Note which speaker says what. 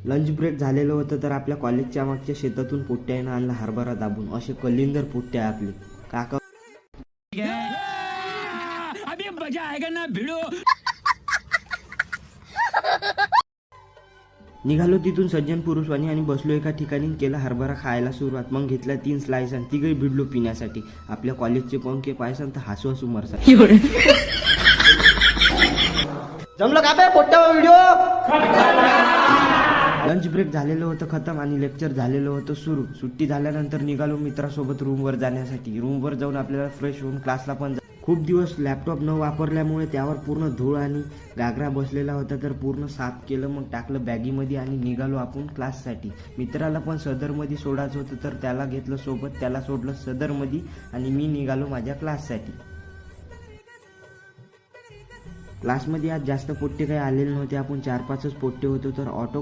Speaker 1: Lunch break झालेलं होतं तर आपल्या कॉलेजच्या मागच्या शेतातून पोट्ट्यानं आणला हरभरा दाबून. असे कलिंदर पोट्टे आहे आपले काका.
Speaker 2: अभी मजा आएगा ना भिड़ो.
Speaker 1: निघालो तिथून सज्जन पुरुषवाणी आणि बसलो एका ठिकाणी. केला हरभरा खायला सुरुवात. मग घेतल्या 3 स्लाइस आणि तिघही भिडलो पिण्यासाठी. आपल्या कॉलेजचे पंखे पायसान तर हसू हसू मरतात. जमलं का बे पोट्टा व्हिडिओ. लंच ब्रेक झालेलं होतं खतम आणि लेक्चर झालेलं होतं सुरू. सुट्टी झाल्यानंतर निघालो मित्रासोबत रूमवर जाण्यासाठी. रूमवर जाऊन आपल्याला फ्रेश होऊन क्लासला पण खूप दिवस लॅपटॉप न वापरल्यामुळे त्यावर पूर्ण धूळ आणि गागरा बसलेला होता तर पूर्ण साफ केलं. मग टाकलं बॅगीमध्ये आणि निघालो आपण क्लाससाठी. मित्राला पण सदरमध्ये सोडायचं होतं तर त्याला घेतलं सोबत. त्याला सोडलं सदरमध्ये आणि मी निघालो माझ्या क्लाससाठी. क्लासमध्ये आज जास्त पोट्टे काही आलेले नव्हते. आपण 4-5च पोट्टे होतो तर ऑटो